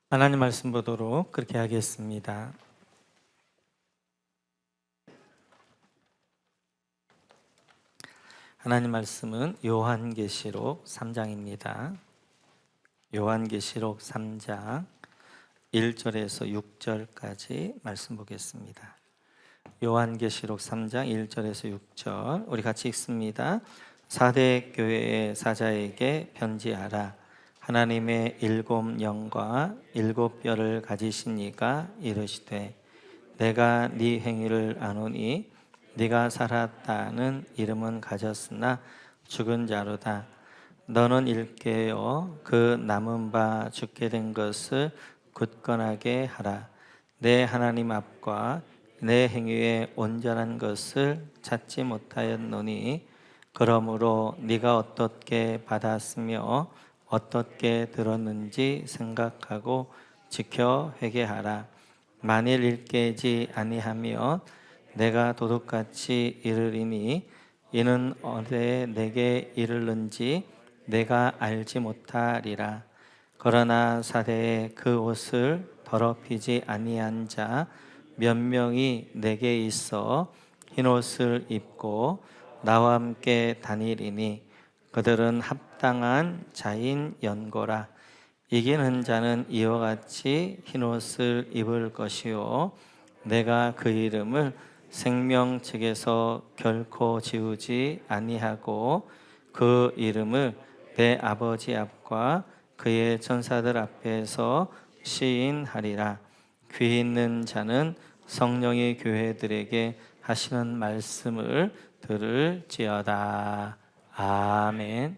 하나님 말씀 보도록 그렇게 하겠습니다. 하나님 말씀은 요한계시록 3장입니다. 요한계시록 3장 1절에서 6절까지 말씀 보겠습니다. 요한계시록 3장 1절에서 6절 우리 같이 읽습니다. 사대 교회의 사자에게 편지하라. 하나님의 일곱 영과 일곱 뼈를 가지신 이가 이르시되 내가 네 행위를 아노니 네가 살았다는 이름은 가졌으나 죽은 자로다. 너는 일깨어 그 남은 바 죽게 된 것을 굳건하게 하라. 내 하나님 앞과 내 행위의 온전한 것을 찾지 못하였노니 그러므로 네가 어떻게 받았으며 어떻게 들었는지 생각하고 지켜 회개하라. 만일 일깨지 아니하면 내가 도둑같이 이르리니 이는 어디에 내게 이르는지 내가 알지 못하리라. 그러나 사대에 그 옷을 더럽히지 아니한 자 몇 명이 내게 있어 흰옷을 입고 나와 함께 다니리니 그들은 합당한 자인 연고라. 이기는 자는 이와 같이 흰옷을 입을 것이요 내가 그 이름을 생명책에서 결코 지우지 아니하고 그 이름을 내 아버지 앞과 그의 천사들 앞에서 시인하리라. 귀 있는 자는 성령의 교회들에게 하시는 말씀을 들을지어다. 아멘.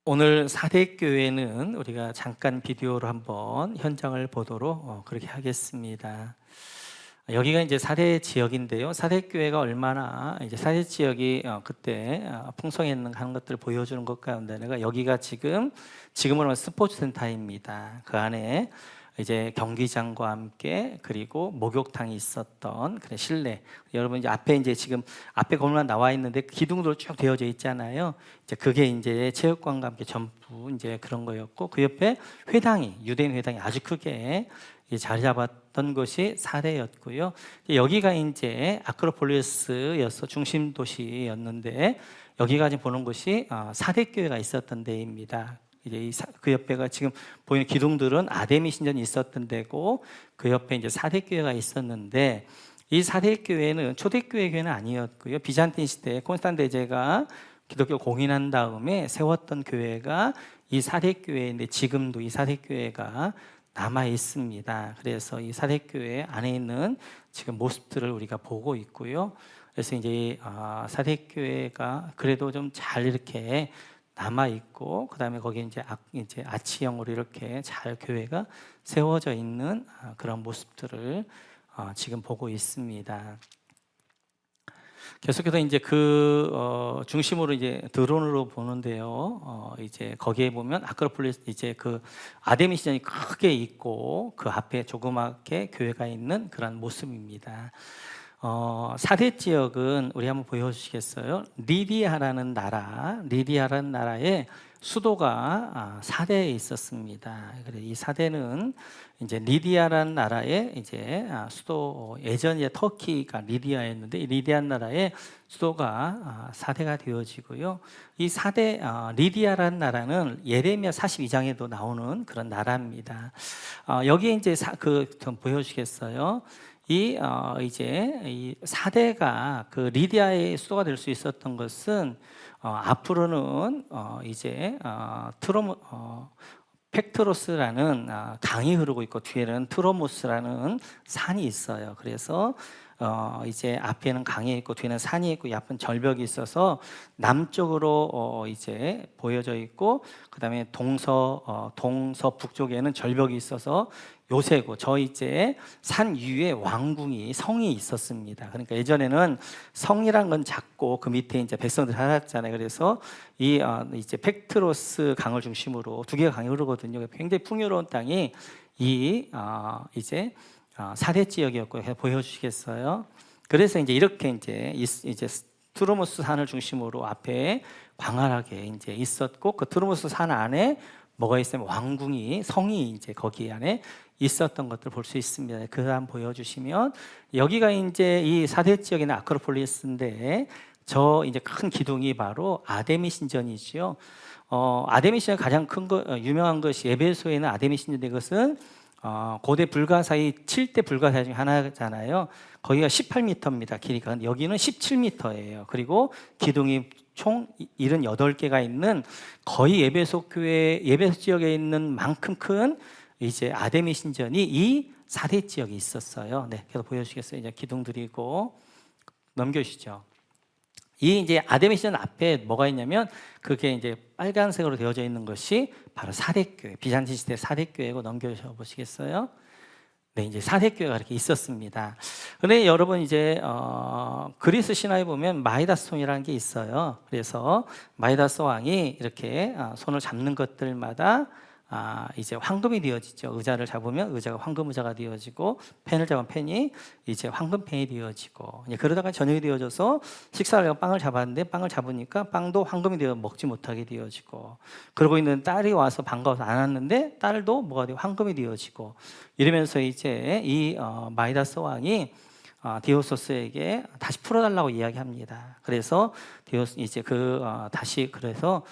오늘 사대교회는 우리가 잠깐 비디오로 한번 현장을 보도록 그렇게 하겠습니다. 여기가 이제 사대 지역인데요. 사대교회가 얼마나 이제 사대 지역이 그때 풍성했는가 하는 것들을 보여주는 것 가운데가 여기가 지금으로 하면 스포츠 센터입니다. 그 안에 이제 경기장과 함께 그리고 목욕탕이 있었던 그런 실내. 여러분 이제 앞에 이제 지금 앞에 건물만 나와 있는데 기둥으로 쭉 되어져 있잖아요. 이제 그게 이제 체육관과 함께 전부 이제 그런 거였고 그 옆에 회당이 유대인 회당이 아주 크게 자리 잡았던 곳이 사대였고요. 여기가 이제 아크로폴리스여서 중심 도시였는데 여기가 지금 보는 곳이 사대교회가 있었던 데입니다. 이제 그 옆에가 지금 보이는 기둥들은 아데미 신전이 있었던 데고 그 옆에 이제 사대교회가 있었는데 이 사대교회는 초대교회 교회는 아니었고요. 비잔틴 시대에 콘스탄 대제가 기독교 공인한 다음에 세웠던 교회가 이 사대교회인데 지금도 이 사대교회가 남아 있습니다. 그래서 이 사대교회 안에 있는 지금 모습들을 우리가 보고 있고요. 그래서 이제 사대교회가 그래도 좀 잘 이렇게 남아 있고 그다음에 거기 이제 아치형으로 이렇게 잘 교회가 세워져 있는 그런 모습들을 지금 보고 있습니다. 계속해서 이제 중심으로 이제 드론으로 보는데요. 이제 거기에 보면 아크로폴리스 이제 그 아데미 신전이 크게 있고 그 앞에 조그맣게 교회가 있는 그런 모습입니다. 사대 지역은 우리 한번 보여주시겠어요? 리디아라는 나라의 수도가 사대에 있었습니다. 그래서 이 사대는 이제 리디아라는 나라의 이제 수도 예전에 터키가 리디아였는데 이 리디아 나라의 수도가 사대가 되어지고요. 이 사대 리디아라는 나라는 예레미야 42장에도 나오는 그런 나라입니다. 여기에 이제 좀 보여주시겠어요? 이 사대가 그 리디아의 수도가 될 수 있었던 것은 앞으로는 펙트로스라는 강이 흐르고 있고 뒤에는 트로모스라는 산이 있어요. 그래서 이제 앞에는 강이 있고 뒤에는 산이 있고 옆은 절벽이 있어서 남쪽으로 이제 보여져 있고 그다음에 동서북쪽에는 절벽이 있어서 요새고 저 이제 산 위에 왕궁이 성이 있었습니다. 그러니까 예전에는 성이란 건 작고 그 밑에 이제 백성들이 살았잖아요. 그래서 이제 펙트로스 강을 중심으로 두 개가 강이 흐르거든요. 굉장히 풍요로운 땅이 이제 사대 지역이었고 보여주시겠어요? 그래서 이제 이렇게 이제 트루모스 산을 중심으로 앞에 광활하게 이제 있었고, 그 트루모스 산 안에 뭐가 있으면 왕궁이, 성이 이제 거기 안에 있었던 것들 볼 수 있습니다. 그 다음 보여주시면, 여기가 이제 이 4대 지역의 아크로폴리스인데, 저 이제 큰 기둥이 바로 아데미 신전이죠. 아데미 신전 가장 큰 거, 유명한 것이 에베소에 있는 아데미 신전인데, 이것은 고대 불가사의 7대 불가사의 중에 하나잖아요. 거기가 18m입니다. 길이가. 근데 여기는 17m예요. 그리고 기둥이 총 78개가 있는, 거의 에베소 교회, 에베소 지역에 있는 만큼 큰 이제 아데미 신전이 이 4대 지역에 있었어요. 네, 계속 보여주시겠어요? 이제 기둥 드리고 넘겨주시죠. 이 이제 아데미 신전 앞에 뭐가 있냐면, 그게 이제 빨간색으로 되어져 있는 것이 바로 4대 교회, 비잔틴 시대 4대 교회고, 넘겨주셔 보시겠어요? 네, 이제 4대 교회가 이렇게 있었습니다. 근데 여러분 이제 그리스 신화에 보면 마이다스 손이라는 게 있어요. 그래서 마이다스 왕이 이렇게 손을 잡는 것들마다 이제 황금이 되어지죠. 의자를 잡으면 의자가 황금 의자가 되어지고, 펜을 잡으면 펜이 이제 황금 펜이 되어지고, 이제 그러다가 저녁이 되어져서 식사를 하고 빵을 잡았는데, 빵을 잡으니까 빵도 황금이 되어 먹지 못하게 되어지고, 그러고 있는 딸이 와서 반가워서 안았는데 딸도 뭐가 되어 황금이 되어지고, 이러면서 이제 이 마이다스 왕이 디오소스에게 다시 풀어달라고 이야기합니다. 그래서 이제 다시 그래서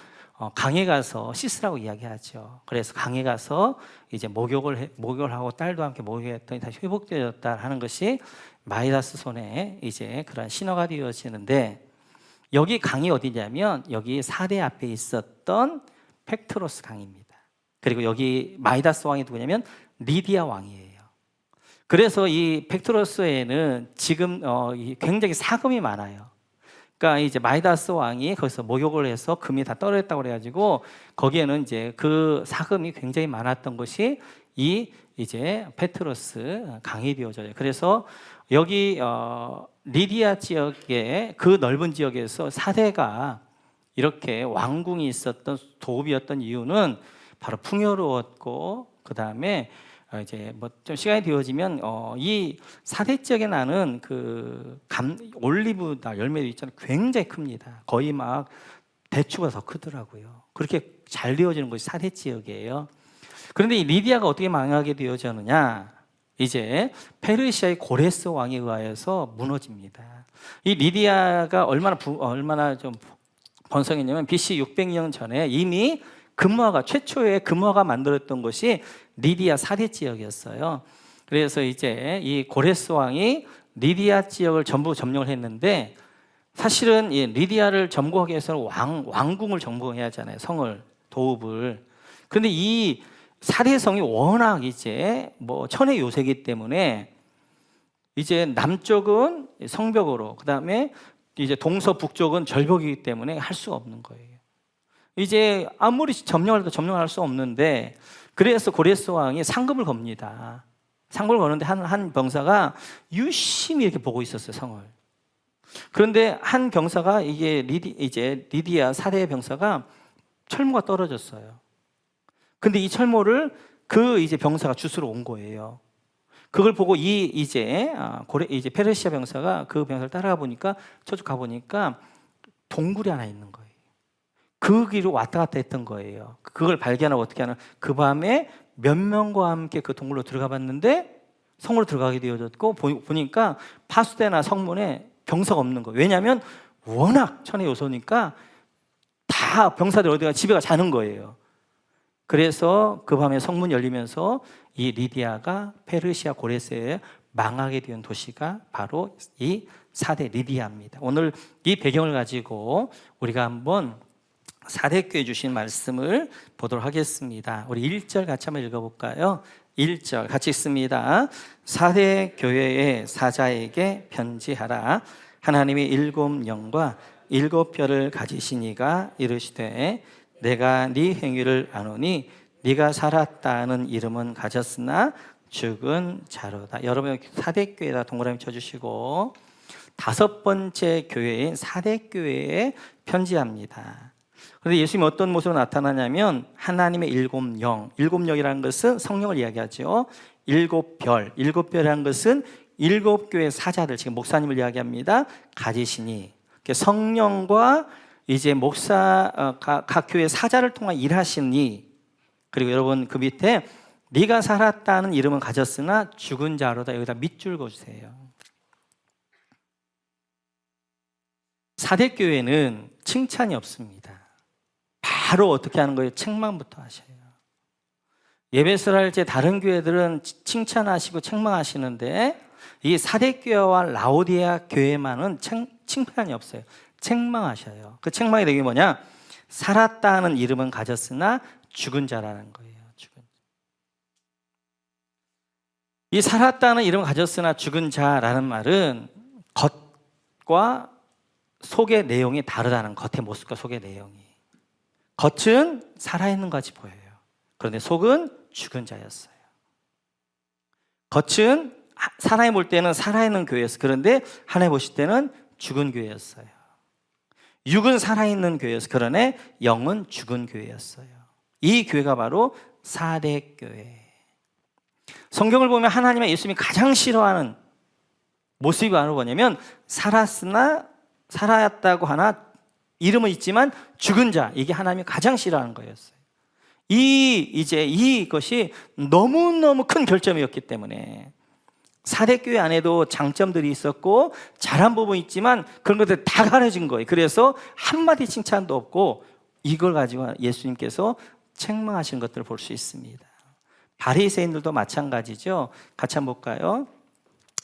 강에 가서 씻으라고 이야기하죠. 그래서 강에 가서 이제 목욕을 하고 딸도 함께 목욕했더니 다시 회복되었다 하는 것이 마이다스 손에 이제 그런 신화가 되어지는데, 여기 강이 어디냐면 여기 4대 앞에 있었던 팩트로스 강입니다. 그리고 여기 마이다스 왕이 누구냐면 리디아 왕이에요. 그래서 이 팩트로스에는 지금 굉장히 사금이 많아요. 그러니까 이제 마이다스 왕이 거기서 목욕을 해서 금이 다 떨어졌다고 그래가지고, 거기에는 이제 그 사금이 굉장히 많았던 것이 이 이제 페트로스 강이 되어져요. 그래서 여기 리디아 지역의 그 넓은 지역에서 4대가 이렇게 왕궁이 있었던 도읍이었던 이유는 바로 풍요로웠고, 그 다음에 이제 뭐 좀 시간이 되어지면 이 4대 지역에 나는 그 올리브나 열매도 있잖아요. 굉장히 큽니다. 거의 막 대추가 더 크더라고요. 그렇게 잘 되어지는 것이 4대 지역이에요. 그런데 이 리디아가 어떻게 망하게 되어졌느냐? 이제 페르시아의 고레스 왕에 의하여서 무너집니다. 이 리디아가 얼마나 좀 번성했냐면, BC 600년 전에 이미 최초의 금화가 만들었던 것이 리디아 4대 지역이었어요. 그래서 이제 이 고레스 왕이 리디아 지역을 전부 점령을 했는데, 사실은 이 리디아를 점거하기 위해서는 왕궁을 점거해야 하잖아요. 성을, 도읍을. 그런데 이 4대 성이 워낙 이제 뭐 천의 요새이기 때문에, 이제 남쪽은 성벽으로, 그 다음에 이제 동서북쪽은 절벽이기 때문에 할 수가 없는 거예요. 이제 아무리 점령할 수 없는데, 그래서 고레스 왕이 상급을 겁니다. 상급을 거는데 한 병사가 유심히 이렇게 보고 있었어요, 성을. 그런데 한 병사가 이제 리디아 4대 병사가 철모가 떨어졌어요. 근데 이 철모를 이제 병사가 주스러 온 거예요. 그걸 보고 이제 페르시아 병사가 그 병사를 따라가 보니까, 저쪽 가 보니까 동굴이 하나 있는 거예요. 그 길로 왔다 갔다 했던 거예요. 그걸 발견하고 어떻게 하나, 그 밤에 몇 명과 함께 그 동굴로 들어가 봤는데 성으로 들어가게 되어졌고, 보니까 파수대나 성문에 병사가 없는 거예요. 왜냐하면 워낙 천의 요소니까 다 병사들 어디가 집에 가 자는 거예요. 그래서 그 밤에 성문이 열리면서 이 리디아가 페르시아 고레스에 망하게 된 도시가 바로 이 4대 리디아입니다. 오늘 이 배경을 가지고 우리가 한번 4대 교회 주신 말씀을 보도록 하겠습니다. 우리 1절 같이 한번 읽어볼까요? 1절 같이 읽습니다. 4대 교회의 사자에게 편지하라. 하나님의 7 영과 7 뼈를 가지신 이가 이르시되, 내가 네 행위를 아노니 네가 살았다는 이름은 가졌으나 죽은 자로다. 여러분 4대 교회에다 동그라미 쳐주시고, 5번째 교회인 4대 교회에 편지합니다. 그런데 예수님이 어떤 모습으로 나타나냐면, 하나님의 7 영, 7 영이라는 것은 성령을 이야기하죠. 7 별, 7별이라는 것은 7 교회 사자들, 지금 목사님을 이야기합니다. 가지시니, 성령과 이제 목사 각 교회 사자를 통한 일하시니, 그리고 여러분 그 밑에 네가 살았다는 이름은 가졌으나 죽은 자로다, 여기다 밑줄 그어주세요. 사대교회는 칭찬이 없습니다. 바로 어떻게 하는 거예요? 책망부터 하셔요. 예배를 할 때 다른 교회들은 칭찬하시고 책망하시는데 이 사대교회와 라오디게아 교회만은 칭찬이 없어요. 책망하셔요. 그 책망이 되게 뭐냐? 살았다는 이름은 가졌으나 죽은 자라는 거예요. 죽은. 이 살았다는 이름을 가졌으나 죽은 자라는 말은 겉과 속의 내용이 다르다는, 겉의 모습과 속의 내용이. 겉은 살아있는 것 같이 보여요. 그런데 속은 죽은 자였어요. 겉은 사람이 볼 때는 살아있는 교회였어요. 그런데 하나님 보실 때는 죽은 교회였어요. 육은 살아있는 교회였어요. 그러나 영은 죽은 교회였어요. 이 교회가 바로 사대교회. 성경을 보면 하나님과 예수님이 가장 싫어하는 모습이 바로 뭐냐면 살았다고 하나 이름은 있지만 죽은 자, 이게 하나님이 가장 싫어하는 거였어요. 이것이 너무너무 큰 결점이었기 때문에 사대교회 안에도 장점들이 있었고 잘한 부분이 있지만 그런 것들 다 가려진 거예요. 그래서 한마디 칭찬도 없고 이걸 가지고 예수님께서 책망하신 것들을 볼 수 있습니다. 바리새인들도 마찬가지죠. 같이 한번 볼까요?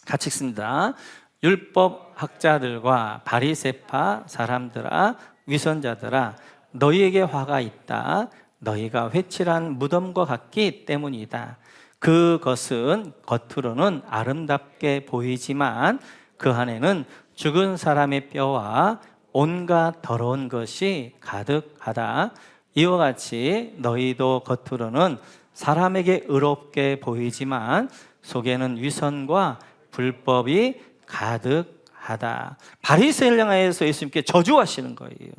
같이 읽습니다. 율법 학자들과 바리새파 사람들아, 위선자들아, 너희에게 화가 있다. 너희가 회칠한 무덤과 같기 때문이다. 그것은 겉으로는 아름답게 보이지만 그 안에는 죽은 사람의 뼈와 온갖 더러운 것이 가득하다. 이와 같이 너희도 겉으로는 사람에게 의롭게 보이지만 속에는 위선과 불법이 가득하다. 바리새인을 향해서 예수님께 저주하시는 거예요.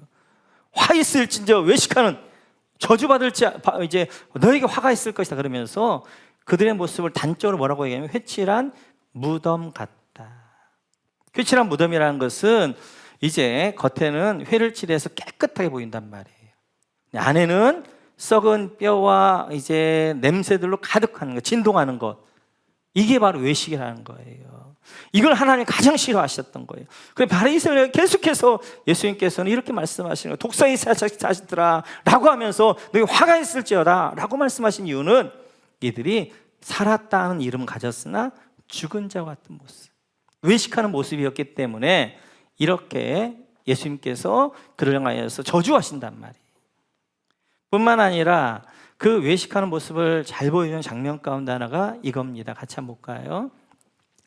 화 있을진저 외식하는, 저주받을지 이제 너에게 화가 있을 것이다 그러면서 그들의 모습을 단적으로 뭐라고 얘기하면 회칠한 무덤 같다. 회칠한 무덤이라는 것은 이제 겉에는 회를 칠해서 깨끗하게 보인단 말이에요. 안에는 썩은 뼈와 이제 냄새들로 가득한 것, 진동하는 것, 이게 바로 외식이라는 거예요. 이걸 하나님이 가장 싫어하셨던 거예요. 그래서 바리새인을 계속해서 예수님께서는 이렇게 말씀하시는 거예요. 독사의 자식들아 라고 하면서 너희 화가 있을지어다 라고 말씀하신 이유는 이들이 살았다는 이름을 가졌으나 죽은 자와 같은 모습, 외식하는 모습이었기 때문에 이렇게 예수님께서 그를 향하여서 저주하신단 말이에요. 뿐만 아니라 그 외식하는 모습을 잘 보여주는 장면 가운데 하나가 이겁니다. 같이 한번 볼까요?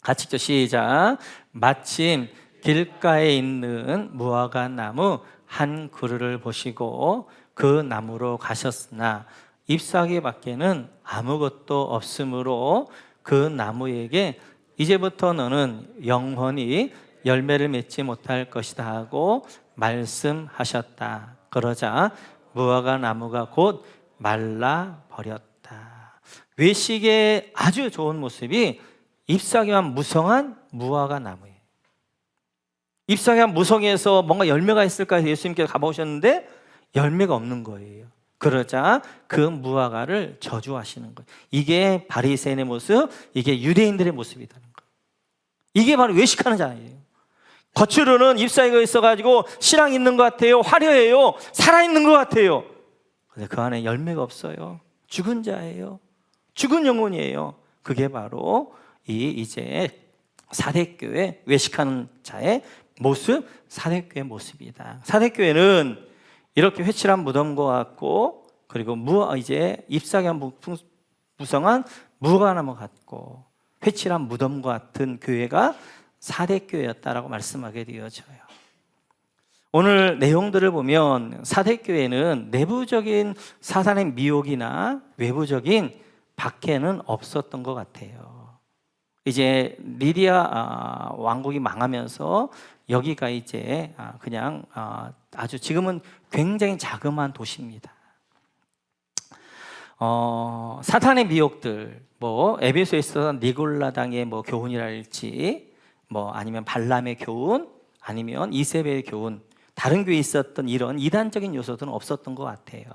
같이 읽죠. 시작. 마침 길가에 있는 무화과 나무 한 그루를 보시고 그 나무로 가셨으나 잎사귀 밖에는 아무것도 없으므로 그 나무에게 이제부터 너는 영원히 열매를 맺지 못할 것이다 하고 말씀하셨다. 그러자 무화과 나무가 곧 말라 버렸다. 외식의 아주 좋은 모습이 잎사귀만 무성한 무화과 나무예요. 잎사귀만 무성해서 뭔가 열매가 있을까 해서 예수님께서 가보셨는데 열매가 없는 거예요. 그러자 그 무화과를 저주하시는 거예요. 이게 바리새인의 모습, 이게 유대인들의 모습이라는 거예요. 이게 바로 외식하는 자예요. 겉으로는 잎사귀가 있어가지고 실랑 있는 것 같아요. 화려해요. 살아있는 것 같아요. 근데 그 안에 열매가 없어요. 죽은 자예요. 죽은 영혼이에요. 그게 바로 이제 사대교회 외식하는 자의 모습, 사대교회 모습이다. 사대교회는 이렇게 회칠한 무덤과 같고, 그리고 이제 잎사귀가 무성한 무화과나무 같고, 회칠한 무덤과 같은 교회가 사대교회였다라고 말씀하게 되어져요. 오늘 내용들을 보면 사대교회는 내부적인 사단의 미혹이나 외부적인 박해는 없었던 것 같아요. 이제 리디아 왕국이 망하면서 여기가 이제 그냥 아주 지금은 굉장히 자그마한 도시입니다. 사탄의 미혹들, 에베소에 있어서 니골라당의 교훈이랄지, 아니면 발람의 교훈, 아니면 이세벨의 교훈, 다른 교회에 있었던 이런 이단적인 요소들은 없었던 것 같아요.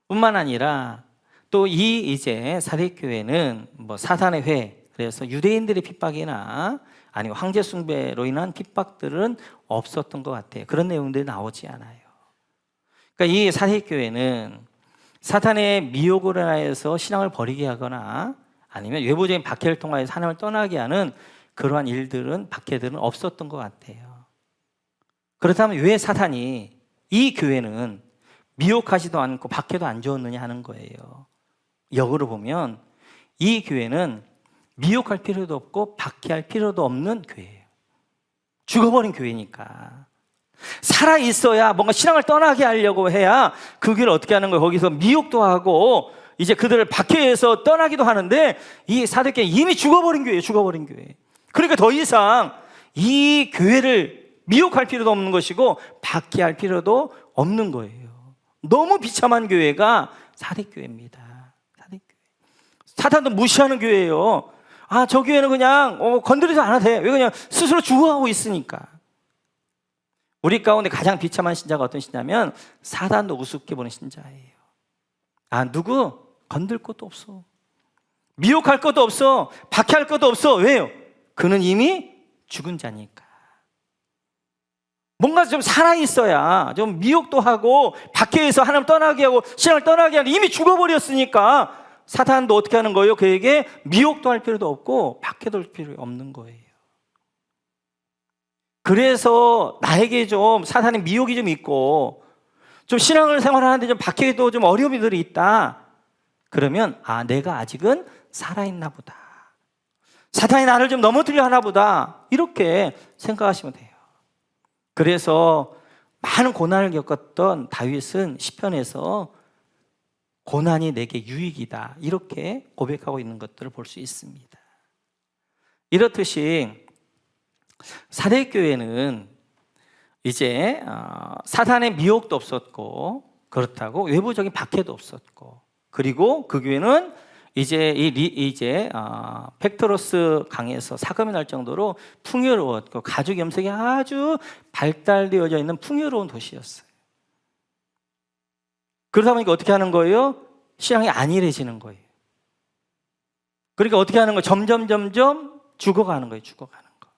뿐만 아니라 또 이제 사대교회는 뭐 사단의 회, 그래서 유대인들의 핍박이나 아니면 황제 숭배로 인한 핍박들은 없었던 것 같아요. 그런 내용들이 나오지 않아요. 그러니까 이 사대교회는 사탄의 미혹을 인하여서 신앙을 버리게 하거나 아니면 외부적인 박해를 통하여서 하나님을 떠나게 하는 그러한 일들은, 박해들은 없었던 것 같아요. 그렇다면 왜 사탄이 이 교회는 미혹하지도 않고 박해도 안 주었느냐 하는 거예요. 역으로 보면 이 교회는 미혹할 필요도 없고 박해할 필요도 없는 교회예요. 죽어버린 교회니까. 살아있어야 뭔가 신앙을 떠나게 하려고 해야 그 교회를 어떻게 하는 거예요? 거기서 미혹도 하고 이제 그들을 박해해서 떠나기도 하는데, 이 사대교회는 이미 죽어버린 교회예요. 죽어버린 교회. 그러니까 더 이상 이 교회를 미혹할 필요도 없는 것이고 박해할 필요도 없는 거예요. 너무 비참한 교회가 사대교회입니다. 사대교회. 사탄도 무시하는 교회예요. 아, 저 교회는 그냥 건드리지 않아도 돼. 왜? 그냥 스스로 죽어가고 있으니까. 우리 가운데 가장 비참한 신자가 어떤 신자면 사단도 우습게 보는 신자예요. 아, 누구 건들 것도 없어. 미혹할 것도 없어. 박해할 것도 없어. 왜요? 그는 이미 죽은 자니까. 뭔가 좀 살아있어야 좀 미혹도 하고 박해해서 하나님 떠나게 하고 신앙을 떠나게 하는, 이미 죽어버렸으니까 사탄도 어떻게 하는 거예요? 그에게 미혹도 할 필요도 없고 박해도 할 필요 없는 거예요. 그래서 나에게 좀 사탄의 미혹이 좀 있고 좀 신앙을 생활하는데 좀 박해도 좀 어려움들이 있다. 그러면 아, 내가 아직은 살아있나 보다. 사탄이 나를 좀 넘어뜨려 하나 보다. 이렇게 생각하시면 돼요. 그래서 많은 고난을 겪었던 다윗은 시편에서 고난이 내게 유익이다, 이렇게 고백하고 있는 것들을 볼 수 있습니다. 이렇듯이 사대교회는 이제 사탄의 미혹도 없었고, 그렇다고 외부적인 박해도 없었고, 그리고 그 교회는 이제 펙토로스 강에서 사금이 날 정도로 풍요로웠고 가죽 염색이 아주 발달되어져 있는 풍요로운 도시였어요. 그러다 보니까 어떻게 하는 거예요? 신앙이 안일해지는 거예요. 그러니까 어떻게 하는 거예요? 점점 죽어가는 거예요. 죽어가는 거.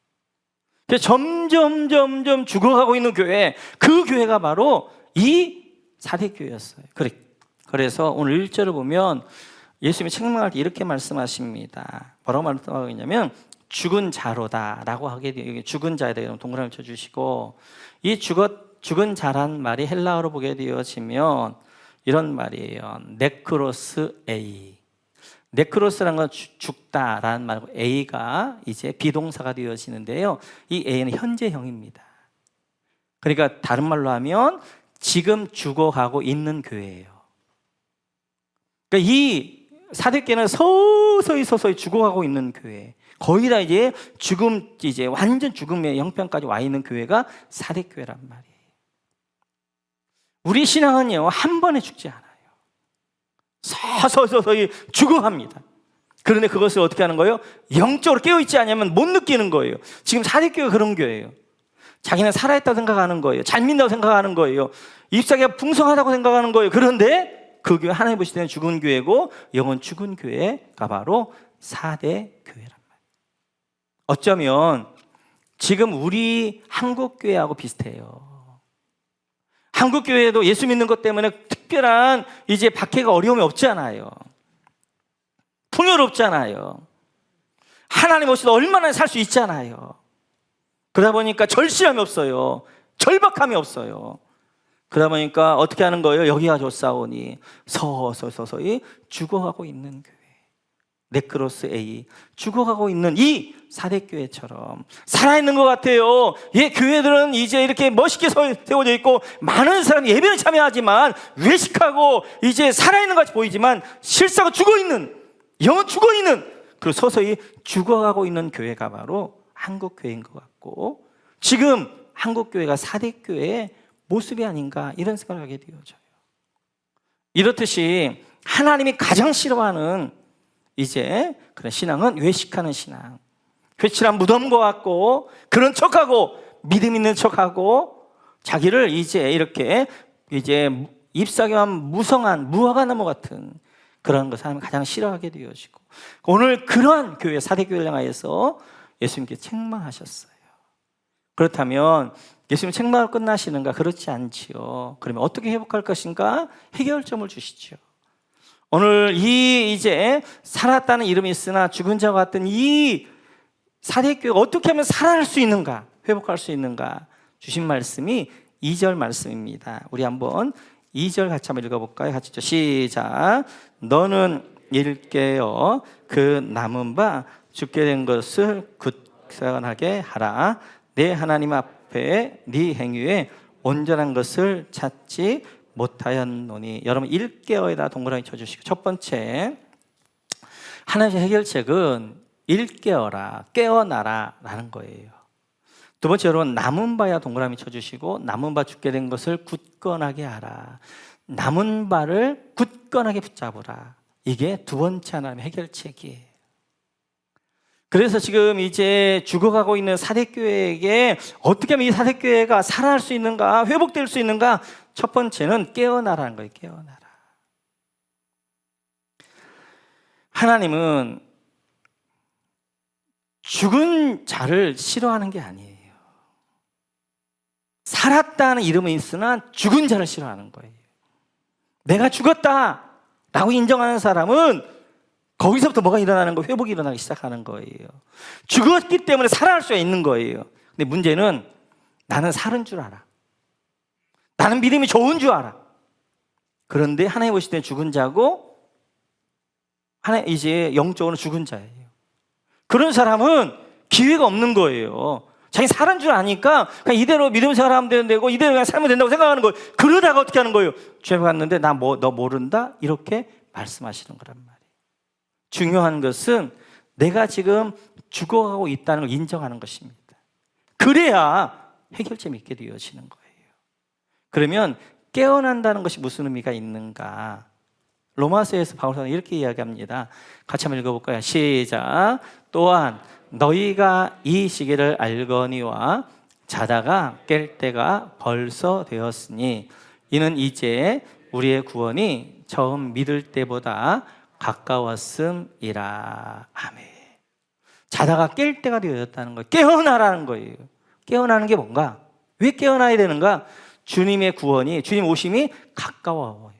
그래서 점점 죽어가고 있는 교회, 그 교회가 바로 이 사대교회였어요. 그래서 오늘 1절을 보면 예수님이 책망할 때 이렇게 말씀하십니다. 뭐라고 말씀하고 있냐면 죽은 자로다 라고 하게 돼요. 죽은 자에 대해 동그라미 쳐주시고, 이 죽은 자란 말이 헬라어로 보게 되어지면 이런 말이에요. 네크로스 에이. 네크로스라는 건 죽다라는 말고 A가 이제 비동사가 되어지는데요. 이 A는 현재형입니다. 그러니까 다른 말로 하면 지금 죽어가고 있는 교회예요. 그러니까 이 사대교회는 서서히 죽어가고 있는 교회. 거의 다 이제 완전 죽음의 형편까지 와 있는 교회가 사대교회란 말이에요. 우리 신앙은요, 한 번에 죽지 않아요. 서서히 죽어갑니다. 그런데 그것을 어떻게 하는 거예요? 영적으로 깨어있지 않으면 못 느끼는 거예요. 지금 사대교회가 그런 교회예요. 자기는 살아있다고 생각하는 거예요. 잘 믿는다고 생각하는 거예요. 잎사귀가 풍성하다고 생각하는 거예요. 그런데 그 교회, 하나님 보실 때는 죽은 교회고 영은 죽은 교회가 바로 사대교회란 말이에요. 어쩌면 지금 우리 한국교회하고 비슷해요. 한국교회도 예수 믿는 것 때문에 특별한 이제 박해가 어려움이 없잖아요. 풍요롭잖아요. 하나님 없이도 얼마나 살 수 있잖아요. 그러다 보니까 절실함이 없어요. 절박함이 없어요. 그러다 보니까 어떻게 하는 거예요? 여기가 좋사오니 서서히 죽어가고 있는 교회. 네크로스 A, 죽어가고 있는 이 사대교회처럼 살아있는 것 같아요. 교회들은 이제 이렇게 멋있게 세워져 있고 많은 사람이 예배에 참여하지만 외식하고 이제 살아있는 것 같이 보이지만 실상은 죽어있는, 영은 죽어있는, 그리고 서서히 죽어가고 있는 교회가 바로 한국교회인 것 같고, 지금 한국교회가 사대교회의 모습이 아닌가, 이런 생각을 하게 되어져요. 이렇듯이 하나님이 가장 싫어하는 이제 그런 신앙은 외식하는 신앙, 회칠한 무덤과 같고 그런 척하고 믿음 있는 척하고 자기를 이제 이렇게 잎사귀만 무성한 무화과나무 같은 그런 것 사람이 가장 싫어하게 되어지고, 오늘 그러한 교회 사대교회를 향하여서 예수님께서 책망하셨어요. 그렇다면 예수님 책망으로 끝나시는가? 그렇지 않지요. 그러면 어떻게 회복할 것인가? 해결점을 주시죠. 오늘 이제 살았다는 이름이 있으나 죽은 자와 같은 이 사대교회가 어떻게 하면 살아날 수 있는가? 회복할 수 있는가? 주신 말씀이 2절 말씀입니다. 우리 한번 2절 같이 한번 읽어볼까요? 같이 시작. 너는 일깨어 그 남은 바 죽게 된 것을 굳건하게 하라. 내 하나님 앞에 네 행위에 온전한 것을 찾지 못하였노니. 여러분 일깨어에다 동그라미 쳐주시고, 첫 번째 하나님의 해결책은 일깨어라, 깨어나라 라는 거예요. 두 번째, 여러분 남은 바야 동그라미 쳐주시고, 남은 바 죽게 된 것을 굳건하게 하라. 남은 바를 굳건하게 붙잡으라. 이게 두 번째 하나님의 해결책이에요. 그래서 지금 이제 죽어가고 있는 사대교회에게 어떻게 하면 이 사대교회가 살아날 수 있는가, 회복될 수 있는가? 첫 번째는 깨어나라는 거예요. 깨어나라. 하나님은 죽은 자를 싫어하는 게 아니에요. 살았다는 이름은 있으나 죽은 자를 싫어하는 거예요. 내가 죽었다 라고 인정하는 사람은 거기서부터 뭐가 일어나는 거예요? 회복이 일어나기 시작하는 거예요. 죽었기 때문에 살아날 수가 있는 거예요. 근데 문제는 나는 살은 줄 알아. 나는 믿음이 좋은 줄 알아. 그런데 하나님 보실 때 죽은 자고, 하나님 이제 영적으로 죽은 자예요. 그런 사람은 기회가 없는 거예요. 자기 살은 줄 아니까 그냥 이대로 믿음 생활하면 되고 이대로 그냥 살면 된다고 생각하는 거예요. 그러다가 어떻게 하는 거예요? 죄 갔는데 너 모른다? 이렇게 말씀하시는 거란 말이에요. 중요한 것은 내가 지금 죽어가고 있다는 걸 인정하는 것입니다. 그래야 해결점이 있게 되어지는 거예요. 그러면 깨어난다는 것이 무슨 의미가 있는가? 로마서에서 바울사는 이렇게 이야기합니다. 같이 한번 읽어볼까요? 시작. 또한 너희가 이 시기를 알거니와 자다가 깰 때가 벌써 되었으니 이는 이제 우리의 구원이 처음 믿을 때보다 가까웠음이라. 아멘. 자다가 깰 때가 되었다는 거예요. 깨어나라는 거예요. 깨어나는 게 뭔가? 왜 깨어나야 되는가? 주님의 구원이, 주님 오심이 가까워요.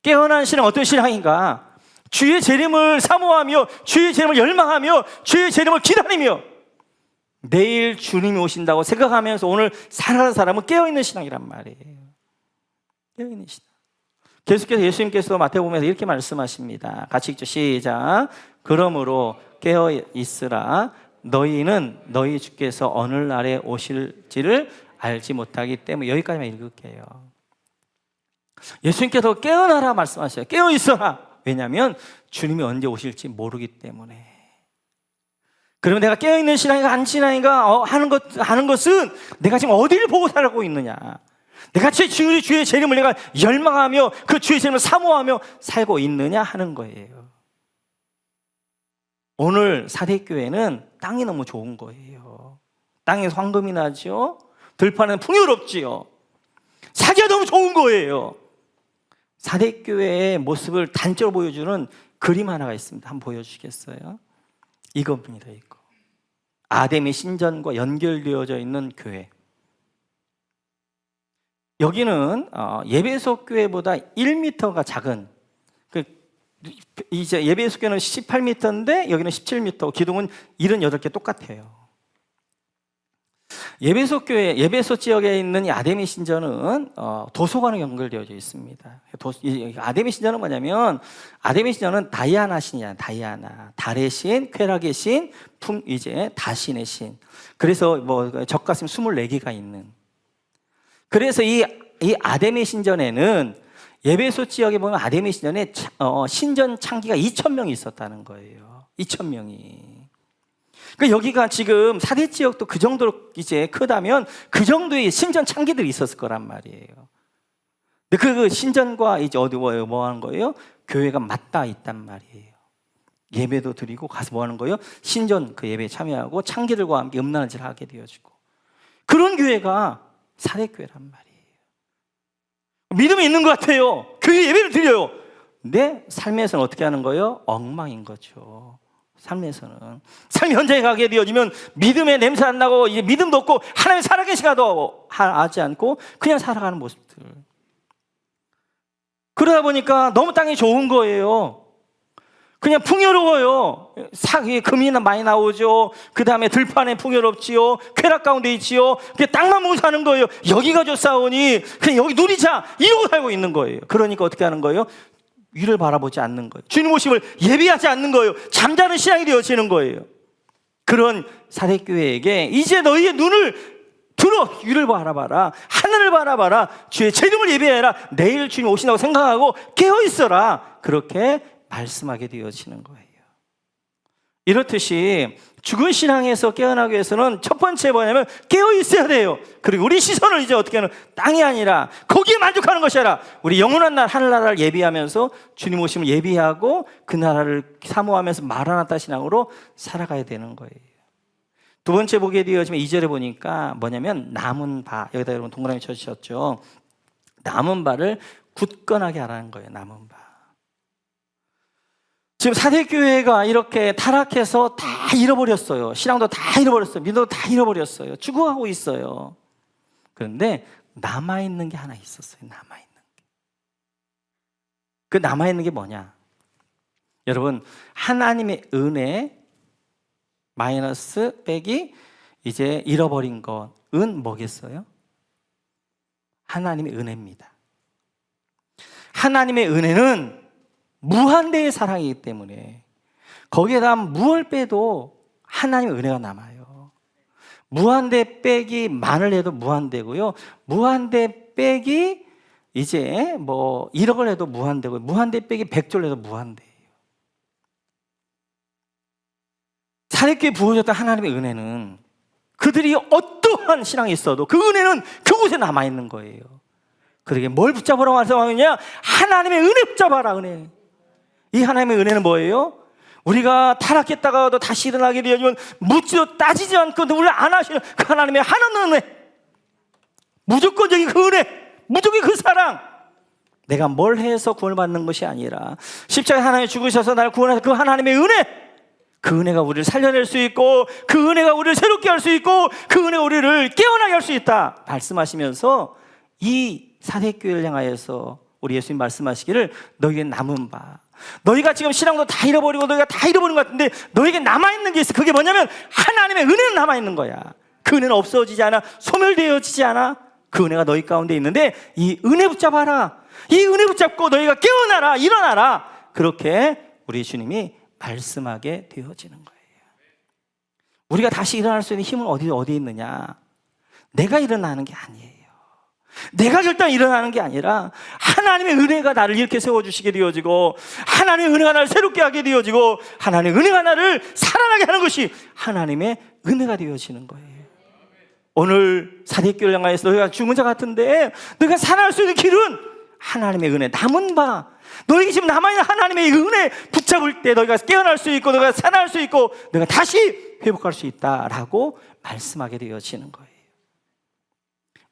깨어난 신앙 어떤 신앙인가? 주의 재림을 사모하며 주의 재림을 열망하며 주의 재림을 기다리며 내일 주님이 오신다고 생각하면서 오늘 살아가는 사람은 깨어있는 신앙이란 말이에요. 깨어있는 신앙. 계속해서 예수님께서 마태복음에서 이렇게 말씀하십니다. 같이 읽죠. 시작. 그러므로 깨어있으라. 너희는 너희 주께서 어느 날에 오실지를 알지 못하기 때문에. 여기까지만 읽을게요. 예수님께서 깨어나라 말씀하셔요. 깨어있어라. 왜냐하면 주님이 언제 오실지 모르기 때문에. 그러면 내가 깨어있는 신앙인가 안 신앙인가 하는 것은 내가 지금 어디를 보고 살고 있느냐, 내가 주의 재림을 내가 열망하며 그 주의 재림을 사모하며 살고 있느냐 하는 거예요. 오늘 사대교회는 땅이 너무 좋은 거예요. 땅에서 황금이 나죠. 들판은 풍요롭지요. 사기가 너무 좋은 거예요. 사대교회의 모습을 단적으로 보여주는 그림 하나가 있습니다. 한번 보여주시겠어요? 이겁니다. 이거. 아담의 신전과 연결되어져 있는 교회. 여기는 예배소 교회보다 1m가 작은, 이제 예배소 교회는 18m인데 여기는 17m, 기둥은 78개 똑같아요. 예배소 교회, 예배소 지역에 있는 이 아데미 신전은 도서관과 연결되어져 있습니다. 아데미 신전은 뭐냐면, 아데미 신전은 다이아나 신이야. 다이아나, 달의 신, 쾌락의 신, 이제 다신의 신. 그래서 뭐 젖가슴 24개가 있는. 그래서 이 아데미 신전에는, 예배소 지역에 보면 아데미 신전에 신전 창기가 2,000명이 있었다는 거예요. 2,000명이. 그러니까 여기가 지금 사대 지역도 그 정도로 이제 크다면 그 정도의 신전 창기들이 있었을 거란 말이에요. 근데 그 신전과 이제 어디 뭐 하는 거예요? 교회가 맞닿아 있단 말이에요. 예배도 드리고 가서 뭐 하는 거예요? 신전 그 예배에 참여하고 창기들과 함께 음란질을 하게 되어지고. 그런 교회가 사대교회란 말이에요. 믿음이 있는 것 같아요. 교회 예배를 드려요. 내 삶에서는 어떻게 하는 거예요? 엉망인 거죠. 삶에서는 삶 현장에 가게 되어지면 믿음의 냄새 안 나고 이제 믿음도 없고 하나님 살아계시가도 하지 않고 그냥 살아가는 모습들. 그러다 보니까 너무 땅이 좋은 거예요. 그냥 풍요로워요. 금이 많이 나오죠. 그 다음에 들판에 풍요롭지요. 쾌락 가운데 있지요. 그냥 땅만 보고 사는 거예요. 여기가 좋사오니 그냥 여기 누리자 이러고 살고 있는 거예요. 그러니까 어떻게 하는 거예요? 위를 바라보지 않는 거예요. 주님 오심을 예비하지 않는 거예요. 잠자는 신앙이 되어지는 거예요. 그런 사대교회에게 이제 너희의 눈을 들어 위를 바라봐라. 하늘을 바라봐라. 주의 재림을 예비해라. 내일 주님 오신다고 생각하고 깨어있어라. 그렇게 말씀하게 되어지는 거예요. 이렇듯이 죽은 신앙에서 깨어나기 위해서는 첫 번째 뭐냐면 깨어 있어야 돼요. 그리고 우리 시선을 이제 어떻게 하는, 땅이 아니라 거기에 만족하는 것이 아니라 우리 영원한 날 하늘나라를 예비하면서 주님 오심을 예비하고 그 나라를 사모하면서 마라나타 신앙으로 살아가야 되는 거예요. 두 번째 보게 되어지면 2절에 보니까 뭐냐면 남은 바, 여기다 여러분 동그라미 쳐주셨죠. 남은 바를 굳건하게 하라는 거예요. 남은 바. 지금 사대교회가 이렇게 타락해서 다 잃어버렸어요. 신앙도 다 잃어버렸어요. 믿음도 다 잃어버렸어요. 죽어가고 있어요. 그런데 남아있는 게 하나 있었어요. 남아있는 게. 그 남아있는 게 뭐냐? 여러분, 하나님의 은혜 마이너스 빼기 이제 잃어버린 것은 뭐겠어요? 하나님의 은혜입니다. 하나님의 은혜는 무한대의 사랑이기 때문에 거기에다 무얼 빼도 하나님의 은혜가 남아요. 무한대 빼기 만을 해도 무한대고요. 무한대 빼기 이제 뭐 1억을 해도 무한대고요. 무한대 빼기 100조를 해도 무한대예요. 사대교회에 부어졌던 하나님의 은혜는 그들이 어떠한 신앙이 있어도 그 은혜는 그곳에 남아있는 거예요. 그러게 뭘 붙잡으라고 말씀하느냐? 하나님의 은혜 붙잡아라. 은혜. 이 하나님의 은혜는 뭐예요? 우리가 타락했다가도 다시 일어나게 되면 묻지도 따지지 않고 우리를 안아주시는 그 하나님의 하나님 은혜, 무조건적인 그 은혜, 무조건 그 사랑. 내가 뭘 해서 구원을 받는 것이 아니라 십자가에 하나님이 죽으셔서 나를 구원하셔서 그 하나님의 은혜, 그 은혜가 우리를 살려낼 수 있고 그 은혜가 우리를 새롭게 할 수 있고 그 은혜가 우리를 깨어나게 할 수 있다 말씀하시면서 이 사대교회를 향하여서 우리 예수님 말씀하시기를 너희에게 남은 바, 너희가 지금 신앙도 다 잃어버리고 너희가 다 잃어버린 것 같은데 너희에게 남아있는 게 있어. 그게 뭐냐면 하나님의 은혜는 남아있는 거야. 그 은혜는 없어지지 않아. 소멸되어지지 않아. 그 은혜가 너희 가운데 있는데 이 은혜 붙잡아라. 이 은혜 붙잡고 너희가 깨어나라. 일어나라. 그렇게 우리 주님이 말씀하게 되어지는 거예요. 우리가 다시 일어날 수 있는 힘은 어디에 있느냐? 내가 일어나는 게 아니에요. 내가 결단 일어나는 게 아니라 하나님의 은혜가 나를 이렇게 세워주시게 되어지고 하나님의 은혜가 나를 새롭게 하게 되어지고 하나님의 은혜가 나를 살아나게 하는 것이 하나님의 은혜가 되어지는 거예요. 오늘 사대교회를 향하여서 너희가 죽은 자 같은데 너희가 살아날 수 있는 길은 하나님의 은혜, 남은 바, 너희가 지금 남아있는 하나님의 은혜 붙잡을 때 너희가 깨어날 수 있고 너희가 살아날 수 있고 너희가 다시 회복할 수 있다라고 말씀하게 되어지는 거예요.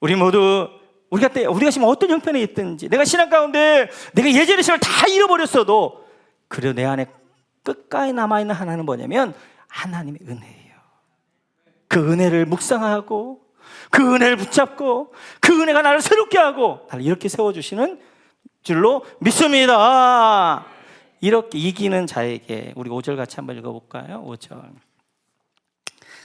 우리 모두 우리가 지금 어떤 형편에 있든지 내가 신앙 가운데 내가 예전의 신을 다 잃어버렸어도 그래도 내 안에 끝까지 남아있는 하나는 뭐냐면 하나님의 은혜예요. 그 은혜를 묵상하고 그 은혜를 붙잡고 그 은혜가 나를 새롭게 하고 나를 이렇게 세워주시는 줄로 믿습니다. 이렇게 이기는 자에게 우리 5절 같이 한번 읽어볼까요? 5절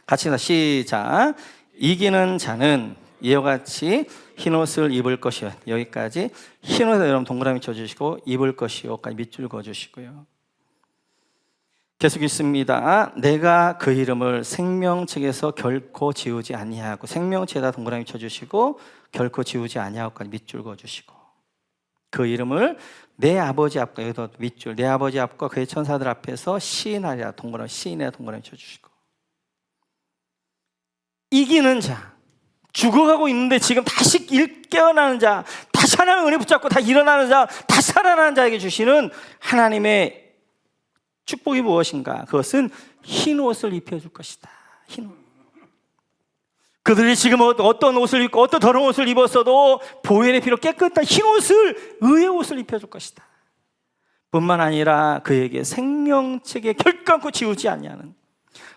같이 시작. 이기는 자는 이와 같이 흰옷을 입을 것이요. 여기까지 흰옷을 여러분 동그라미 쳐주시고 입을 것이요까지 밑줄 그어주시고요. 계속 있습니다. 내가 그 이름을 생명책에서 결코 지우지 아니하고 생명책에다 동그라미 쳐주시고 결코 지우지 아니하고까지 밑줄 그어주시고 그 이름을 내 아버지 앞과 여기도 밑줄 내 아버지 앞과 그의 천사들 앞에서 시인하리라 동그라미 시인에 동그라미 쳐주시고 이기는 자 죽어가고 있는데 지금 다시 깨어나는 자, 다시 하나님의 은혜 붙잡고 다 일어나는 자, 다시 살아나는 자에게 주시는 하나님의 축복이 무엇인가? 그것은 흰 옷을 입혀줄 것이다. 흰 옷. 그들이 지금 어떤 옷을 입고 어떤 더러운 옷을 입었어도 보혈의 피로 깨끗한 흰 옷을, 의의 옷을 입혀줄 것이다. 뿐만 아니라 그에게 생명책에 결단코 지우지 아니하는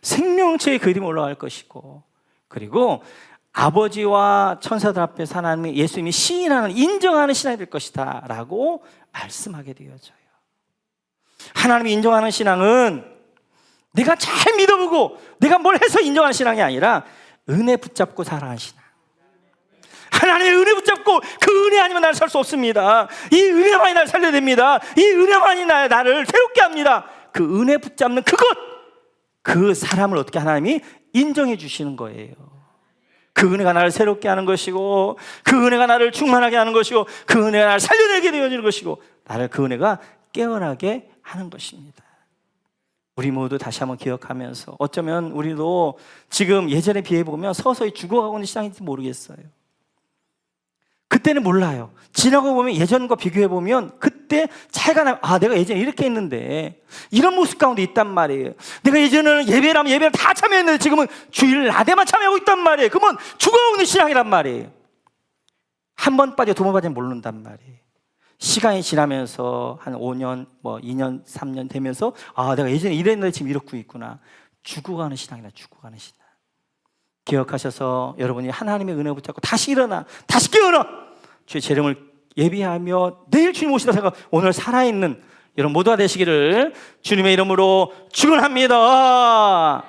생명책에 그 이름이 올라갈 것이고, 그리고 아버지와 천사들 앞에서 하나님이 예수님이 시인하는, 인정하는 신앙이 될 것이다 라고 말씀하게 되어져요. 하나님이 인정하는 신앙은 내가 잘 믿어보고 내가 뭘 해서 인정하는 신앙이 아니라 은혜 붙잡고 살아가는 신앙. 하나님의 은혜 붙잡고 그 은혜 아니면 나를 살 수 없습니다. 이 은혜만이 나를 살려야 됩니다. 이 은혜만이 나를 새롭게 합니다. 그 은혜 붙잡는 그것, 그 사람을 어떻게 하나님이 인정해 주시는 거예요. 그 은혜가 나를 새롭게 하는 것이고, 그 은혜가 나를 충만하게 하는 것이고, 그 은혜가 나를 살려내게 되어지는 것이고, 나를 그 은혜가 깨어나게 하는 것입니다. 우리 모두 다시 한번 기억하면서, 어쩌면 우리도 지금 예전에 비해보면 서서히 죽어가고 있는 시장인지 모르겠어요. 그때는 몰라요. 지나고 보면, 예전과 비교해보면 그때 차이가 나면, 아, 내가 예전에 이렇게 했는데 이런 모습 가운데 있단 말이에요. 내가 예전에는 예배를 다 참여했는데 지금은 주일 낮에만 참여하고 있단 말이에요. 그러면 죽어가고 있는 신앙이란 말이에요. 한 번 빠져 두 번 빠지면 모른단 말이에요. 시간이 지나면서 한 5년, 2년, 3년 되면서, 아, 내가 예전에 이랬는데 지금 이렇고 있구나. 죽어가는 신앙이다, 죽어가는 신앙. 기억하셔서 여러분이 하나님의 은혜 붙잡고 다시 일어나, 다시 깨어나 주의 재림을 예비하며 내일 주님 오시다 생각, 오늘 살아있는 여러분 모두가 되시기를 주님의 이름으로 축원합니다.